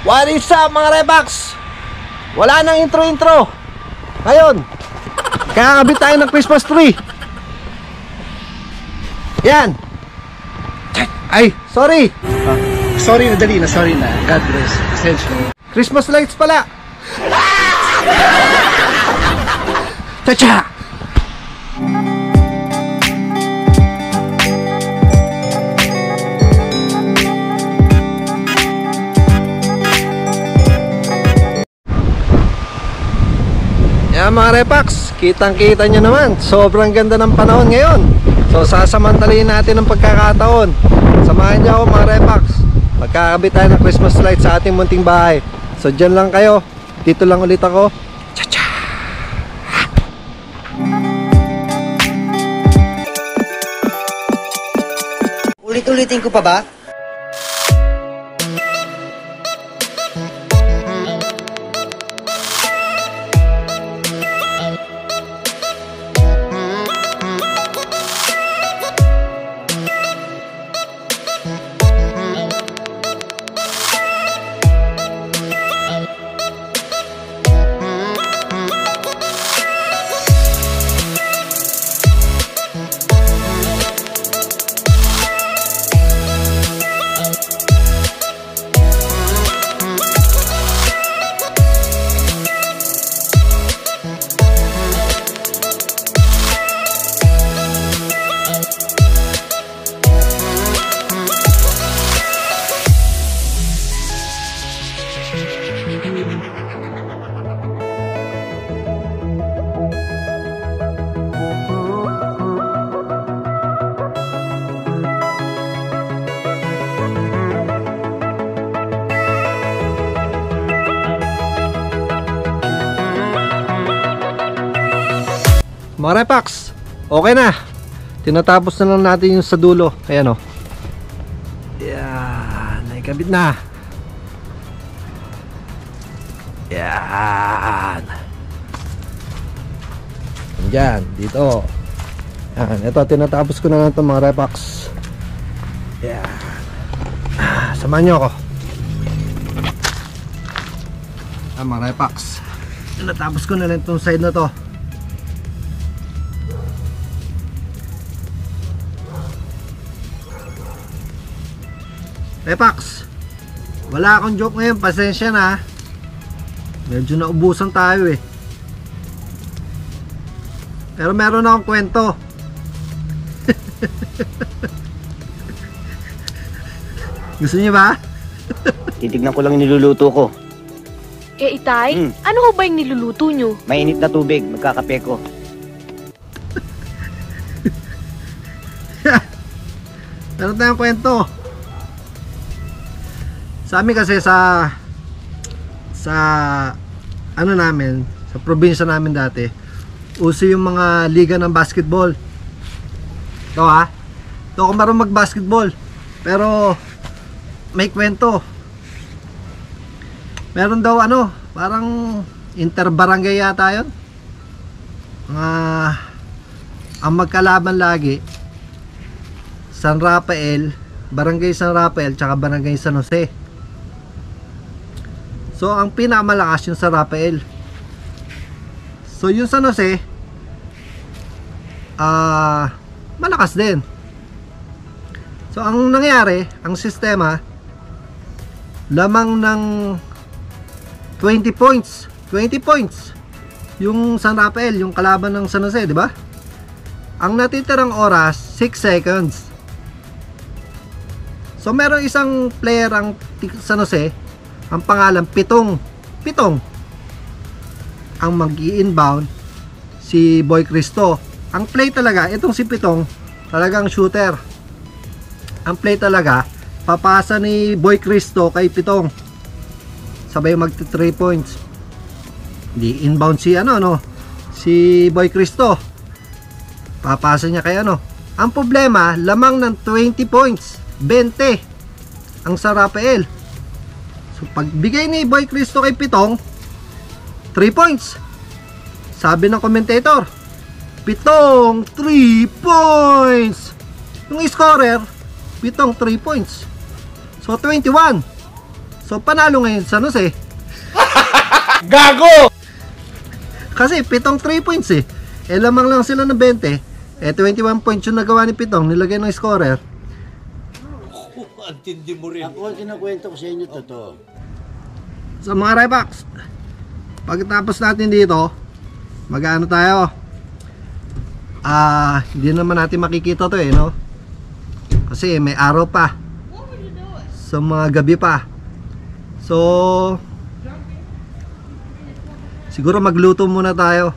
What is up mga Repax? Wala nang intro-intro ngayon. Kaya kabit tayo ng Christmas tree. Yan. Ay, sorry. Sorry na, dali na, sorry na. God bless. Essential. Christmas lights pala. Tacha! Yan mga Repax, kitang-kita nyo naman, sobrang ganda ng panahon ngayon. So sasamantalayin natin ang pagkakataon. Samahan nyo ako mga Repax. Magkakabit tayo ng Christmas lights sa ating munting bahay. So dyan lang kayo, dito lang ulit ako. Cha-cha! Ulit-ulitin ko pa ba? Mga Repax, okay na. Tinatapos na lang natin yung sa dulo. Ayan o. Yan, naikabit na. Yan. Diyan, dito. Yan, ito tinatapos ko na lang ito mga Repax. Yan. Samahan nyo ako. Mga Repax, tinatapos ko na lang itong side na to. Repax, wala akong joke ngayon, pasensya na. Medyo naubusan tayo eh. Pero meron akong kwento. Gusto niyo ba? Titignan ko lang yung niluluto ko. Eh, Itay, ano ho ba yung niluluto nyo? Mainit na tubig, magkakape ko. Meron tayong kwento. Sa amin kasi sa ano namin, sa probinsya namin dati, uso yung mga liga ng basketball. Ito ha, ito ako marunong mag-basketball, pero may kwento. Meron daw ano, parang interbarangay yata yun. Ang magkalaban lagi, San Rafael, Barangay San Rafael, tsaka Barangay San Jose. So ang pinakamalakas yung San Rafael. So yung San Jose malakas din. So ang nangyari, ang sistema, lamang ng 20 points yung San Rafael, yung kalaban ng San Jose, di ba? Ang natitirang oras 6 seconds. So meron isang player ang San Jose, ang pangalan Pitong ang mag-i-inbound, si Boy Cristo. Ang play talaga, itong si Pitong talagang shooter. Ang play talaga, papasa ni Boy Cristo kay Pitong, sabay magti 3 points. Di inbound si si Boy Cristo, papasa niya kay Ang problema, lamang ng 20 points, 20 ang San Rafael. So pagbigay ni Boy Cristo kay Pitong, 3 points. Sabi ng commentator, Pitong 3 points. Yung scorer, Pitong 3 points. So 21. So panalo ngayon San Jose. Gago! Kasi pitong 3 points eh. Lamang lang sila ng 20. 21 points yung nagawa ni Pitong, nilagay ng scorer. Ako ang kinakwento ko sa inyo, totoo. So mga Repax, pagkatapos natin dito, mag-ano tayo? Hindi naman natin makikita to eh, no? Kasi may araw pa. So mga gabi pa. So siguro magluto muna tayo.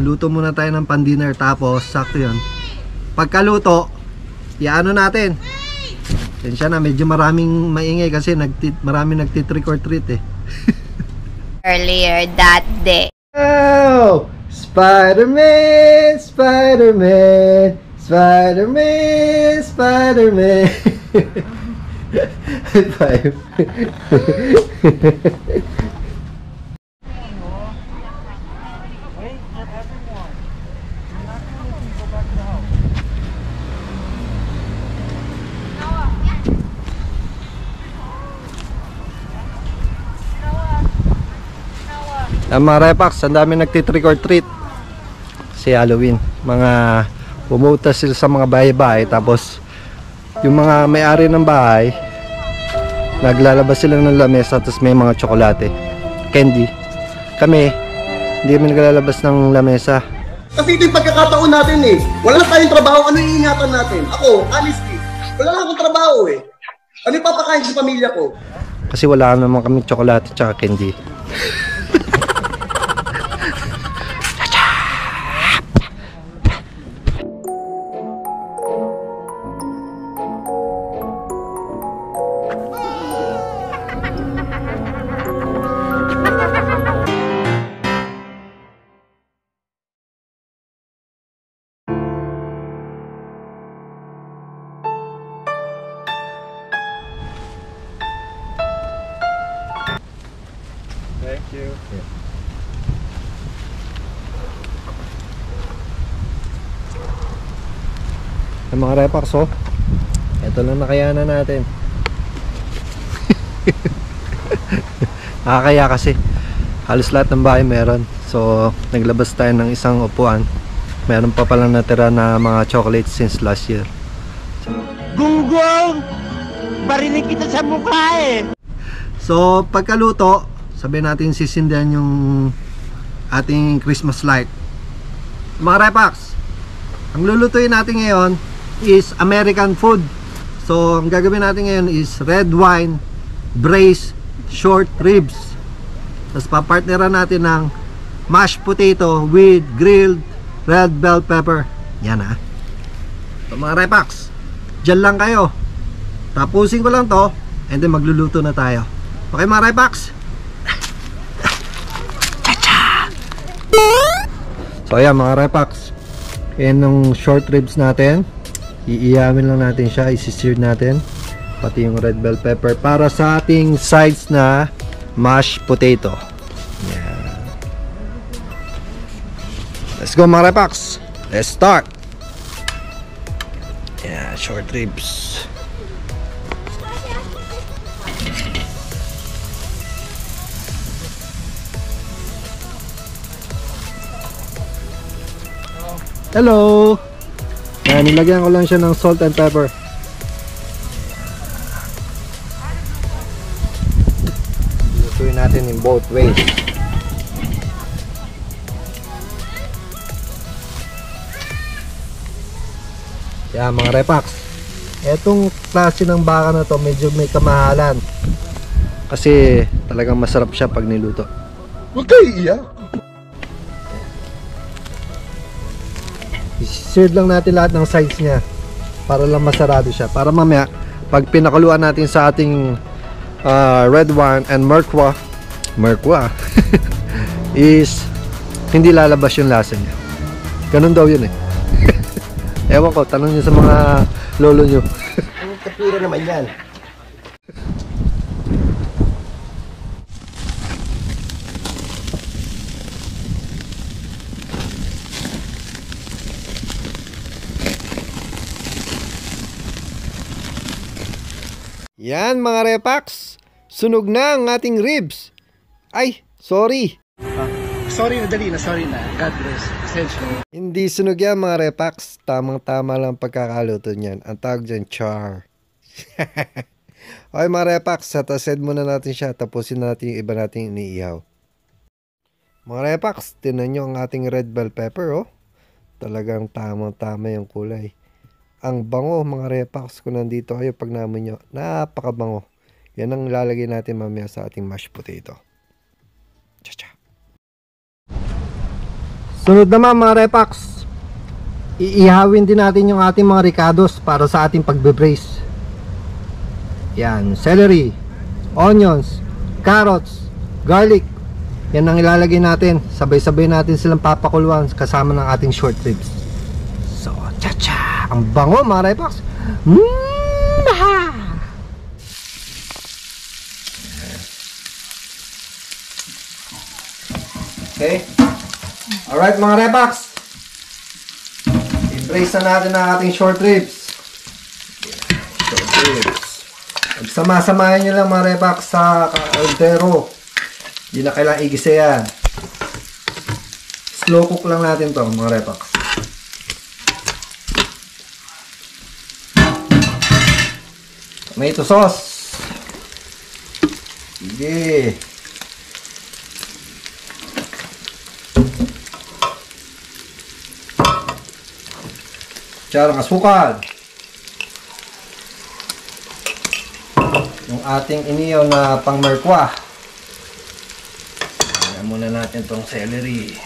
Luto muna tayo ng pan-dinner. Tapos sakto yun. Pagkaluto, iano natin. Tensya na, medyo maraming maingay kasi maraming nagti-trick or treat eh. Earlier that day. Oh! Spider-Man! Spider-Man! Spider-Man! Spider-Man! High five. Mga Repax, ang dami nagtitrick or treat si Halloween. Mga pumunta sila sa mga bahay-bahay, tapos yung mga may-ari ng bahay naglalabas sila ng lamesa, tapos may mga tsokolate, candy. Kami hindi kami naglalabas ng lamesa Kasi ito yung pagkakataon natin eh. Wala na tayong trabaho, ano yung ingatan natin? Ako, honestly, wala na akong trabaho eh. Ano yung papakain sa pamilya ko? kasi wala naman kami tsokolate tsaka candy. Thank you. Ang mga Repax, oh, ito lang nakayanan natin. Nakakaya kasi halos lahat ng bahay meron. So naglabas tayo ng isang upuan. Meron pa palang natira na mga chocolates since last year. Gunggong! Barinig kita sa mukha eh! So pagkaluto, sabihin natin sisindihan yung ating Christmas light. Mga Repax, ang lulutuin natin ngayon is American food. So ang gagawin natin ngayon is red wine braised short ribs. Tapos papartneran natin ng mashed potato with grilled red bell pepper. Yan ha. So mga Repax, dyan lang kayo. Tapusin ko lang to and then magluluto na tayo. Okay mga Repax? So ayan mga Repax, yan yung short ribs natin. Iiyamin lang natin siya, isi-sear natin pati yung red bell pepper para sa ating sides na mashed potato. Yan. Let's go mga Repax, let's start. Yeah, short ribs. Hello! Yan, nilagyan ko lang siya ng salt and pepper. Lutuin natin in both ways. Yan mga Repax, etong klase ng baka na to medyo may kamahalan. Kasi talagang masarap siya pag niluto. Huwag kayo iiyak. I-seared lang natin lahat ng sides niya para lang masarado siya, para mamaya pag pinakuluan natin sa ating red wine and merkwa is hindi lalabas yung lasa niya. Ganun daw yun eh. Ewan ko, tanong niyo sa mga lolo niyo. Ang kapira naman yan. Yan mga repax, sunog na ang ating ribs. Ay, sorry. Sorry na dali na, sorry na. God bless. Essential. Hindi sunog yan mga repax. Tamang-tama lang pagkakaluto niyan. Ang tawag dyan, char. Okay mga repax, satasid muna natin siya. Tapusin natin yung iba nating iniihaw. Mga repax, tinan nyo ang ating red bell pepper, oh. Talagang tamang-tama yung kulay. Ang bango mga repax, kung nandito kayo pag naman nyo, napakabango. Yan ang lalagay natin mamaya sa ating mashed potato. Cha-cha. Sunod naman mga repax, iihawin din natin yung ating mga ricados para sa ating pagbe-braise. Yan, celery, onions, carrots, garlic. Yan ang ilalagay natin. Sabay-sabay natin silang papakuluan kasama ng ating short ribs. So, cha-cha! Ang bango mga repax. Okay. Alright mga repax. I-braise na natin ang ating short ribs. Short ribs. Magsama-samahin nyo lang mga repax sa kaldero. Hindi na kailangang igisa yan. Slow cook lang natin to mga repax. Tomato sauce. Sige. Tsarang asukal. Yung ating iniyaw na pangmerkwa. Ayan muna natin tong celery.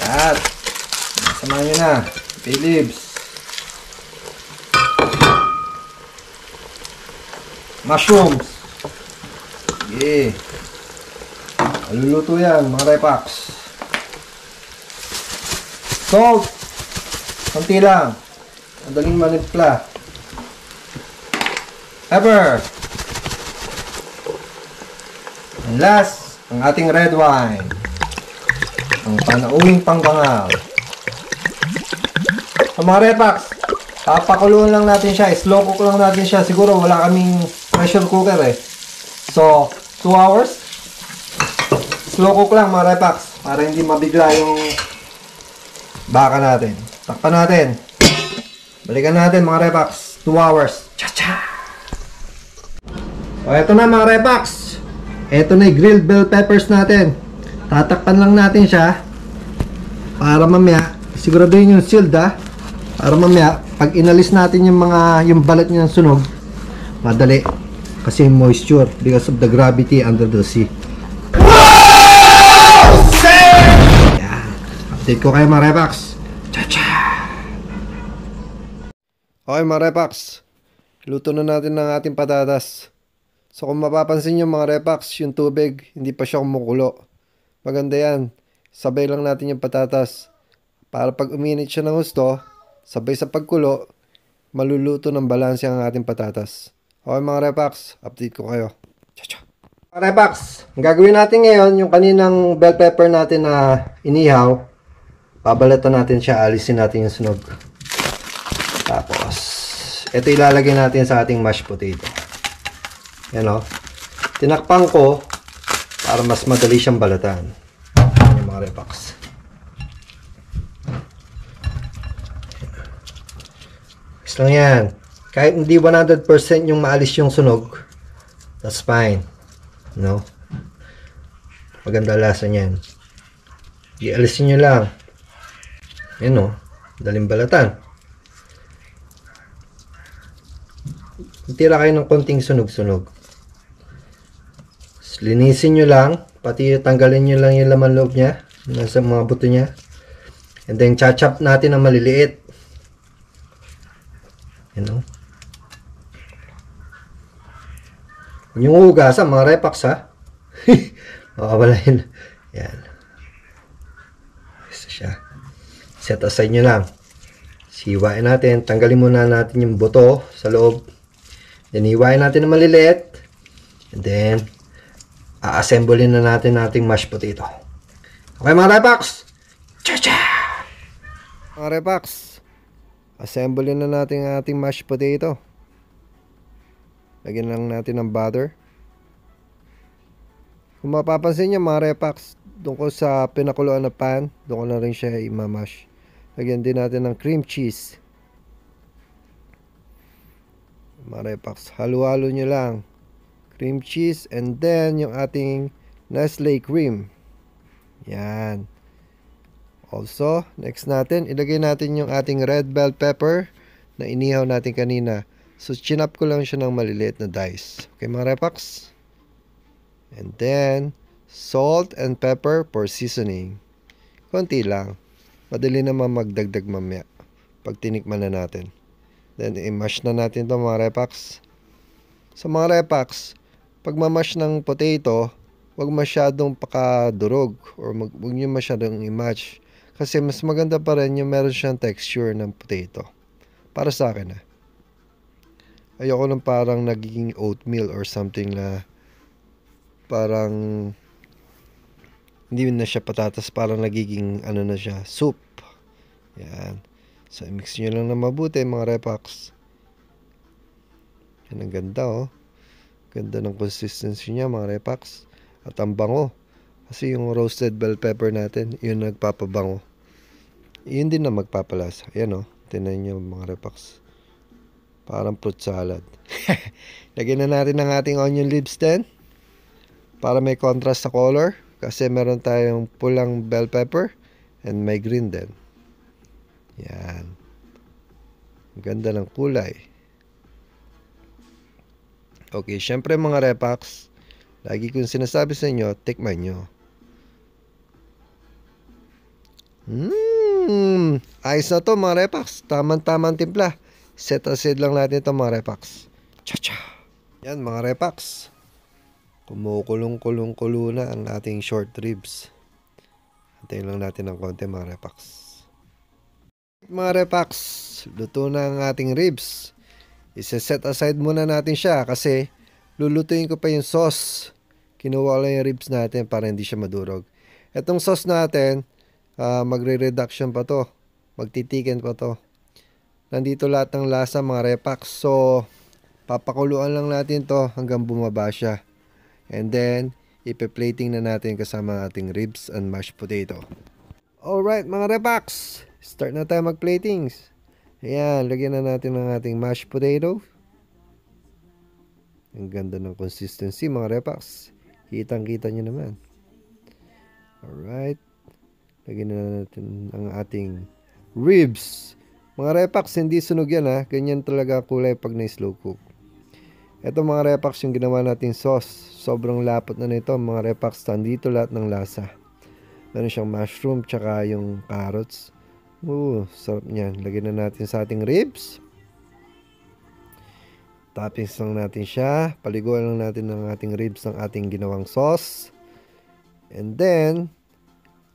At samahan nyo na. Bay leaves. Mushrooms. Sige. Maluluto yan mga repax. Salt. Kunti lang. Madaling manimpla. Pepper. And last, ang ating red wine. Ang panauwing pangbangaw. So mga repax, papakuluan lang natin siya. Slow cook lang natin siya. Siguro wala kaming pressure cooker eh. So, 2 hours. Slow cook lang mga repax. Para hindi mabigla yung baka natin. Takpan natin. Balikan natin mga repax. 2 hours. Cha-cha! O, eto na mga repax. Eto na yung grilled bell peppers natin. Tatakpan lang natin siya. Para mamaya, siguraduhin yung sealed ha. Para mamaya, pag inalis natin yung balat niya ng sunog, madali. Kasi moisture because of the gravity under the sea. Yan. Update ko kayo mga repax. Cha-cha! Okay mga repax, luto na natin ng ating patatas. So kung mapapansin nyo mga repax, yung tubig hindi pa siya kumukulo. Maganda yan. Sabay lang natin yung patatas. Para pag uminit siya ng gusto, sabay sa pagkulo, maluluto ng balanse ang ating patatas. Okay mga repax, update ko kayo. Cha-cha! Mga repax, ang gagawin natin ngayon, yung kaninang bell pepper natin na inihaw, babalatan natin siya, alisin natin yung sunog. Tapos, ito ilalagay natin sa ating mashed potato. Yan o. Tinakpan ko para mas madali siyang balatan. Yan mga repax. Gusto lang yan. Kahit hindi 100% yung maalis yung sunog, that's fine. No? Maganda lasa niyan. I-alisin nyo lang. Yan o. Daling balatan. Tira kayo ng konting sunog-sunog. Linisin nyo lang. Pati tanggalin nyo lang yung laman loob niya. Nasa mga buto niya. And then chachap natin ng maliliit. Yan o. Huwag nyo hugasan mga repax ha. Makawala yun. Yan. Gusto siya. Set aside nyo lang. Siwain natin. Tanggalin muna natin yung buto sa loob. Then hiwain natin ng maliliit. And then a-assemblein na natin ating mashed potato. Okay mga repax. Cha-cha! Mga repax, Assemble na natin ang ating mashed potato. Lagyan lang natin ng butter. Kung mapapansin nyo mga repax, doon ko sa pinakuluan na pan, doon ko na rin siya imamash. Lagyan din natin ng cream cheese. Mga repax, halo-halo nyo lang. Cream cheese and then yung ating Nestle cream. Yan. Also, next natin, ilagay natin yung ating red bell pepper na inihaw natin kanina. So, chinap ko lang siya ng maliliit na dice. Okay mga repax? And then, salt and pepper for seasoning. Konti lang. Madali naman magdagdag mamaya pag tinikman na natin. Then, i-mash na natin ito mga repax. Sa mga repax, pag mamash ng potato, wag masyadong pakadurog or wag nyo masyadong i-mash. Kasi mas maganda pa rin yung meron siyang texture ng potato. Para sa akin ayoko nang parang nagiging oatmeal or something na parang hindi na siya patatas, parang nagiging ano na siya, soup. Yan. So, i-mix nyo lang na mabuti mga repax. Yan ang ganda oh. Ganda ng consistency niya mga repax. At ang bango. Kasi yung roasted bell pepper natin, yun nagpapabango. Yun din na magpapalasa. Ayan oh. Tingnan nyo mga repax. Parang fruit salad. Lagyan na natin ang ating onion leaves din. Para may contrast sa color. Kasi meron tayong pulang bell pepper. And may green din. Yan. Ang ganda ng kulay. Okay, syempre mga repax, lagi kong sinasabi sa inyo, tikman nyo. Ayos na to mga repax. Tamang-tamang timpla. Set aside lang natin ito mga repax. Cha-cha. Yan mga repax. Kumukulong-kulong-kulo na ang ating short ribs. Antayin lang natin ng konti mga repax. Mga repax, luto na ang ating ribs. Isa-set aside muna natin siya kasi lulutuin ko pa yung sauce. Kinuha lang yung ribs natin para hindi siya madurog. Itong sauce natin, magre-reduction pa to. Magtitiken pa to. Nandito lahat ng lasa mga repax. So, papakuluan lang natin to hanggang bumaba siya. And then, ipe-plating na natin kasama ating ribs and mashed potato. Alright mga repax, start na tayo mag-platings. Ayan, lagyan na natin ng ating mashed potato. Ang ganda ng consistency mga repax. Kitang-kita nyo naman. Alright. Lagyan na natin ang ating ribs. Mga repax, hindi sunog yan ha. Ganyan talaga kulay pag na-slow cook. Ito mga repax yung ginawa nating sauce. Sobrang lapot na nito mga repax. Nandito lahat ng lasa. Meron siyang mushroom tsaka yung carrots. Sarap niyan. Lagyan na natin sa ating ribs. Toppings lang natin siya. Paliguan lang natin ng ating ribs ng ating ginawang sauce. And then,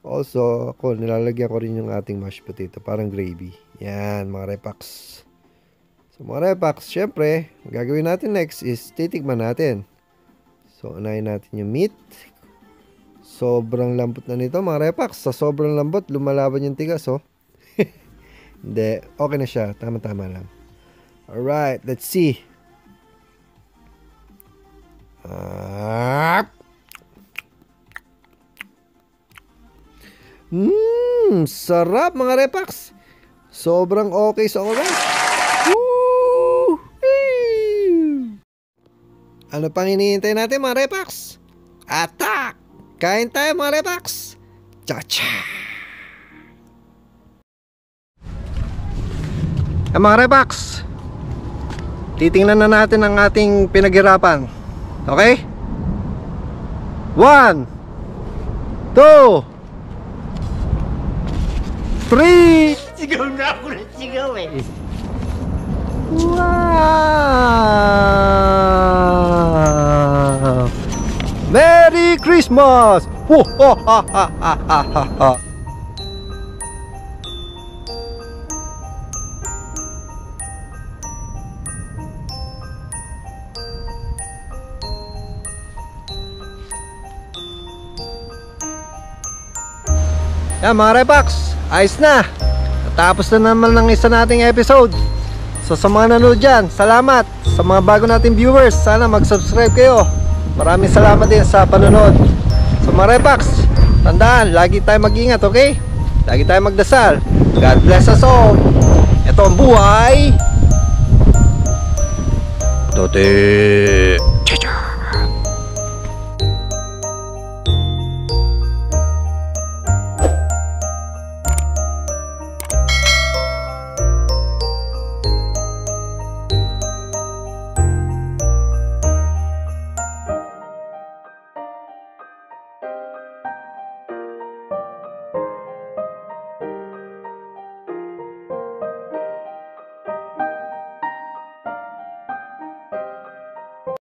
also, ako, nilalagyan ko rin yung ating mashed potato. Parang gravy. Yan, mga repax. So, mga repax, syempre, ang gagawin natin next is titikman natin. So, unahin natin yung meat. Sobrang lambot na nito, mga repax. Sa sobrang lambot, lumalaban yung tigas, oh. Hindi, okay na siya. Tama-tama lang. Alright, let's see. Sarap mga repax. Sobrang okay sa oras. Ano pang hinihintay natin mga repax? Attack! Kain tayo mga repax. Cha-cha! Mga repax, titingnan na natin ang ating pinaghirapan. Okay? 1 2 3. Sigaw na ako ng sigaw eh. Wow! Merry Christmas! Ho, ho, ha, ha, ha, ha, ha. Yan mga repax, ayos na. Tapos na naman ng isa nating episode. So sa mga nanood dyan, salamat. Sa mga bago nating viewers, sana mag-subscribe kayo. Maraming salamat din sa panonood. So mga Repax, tandaan, lagi tayo mag-ingat, okay? Lagi tayo magdasal. God bless us all. Ito ang buhay Tote.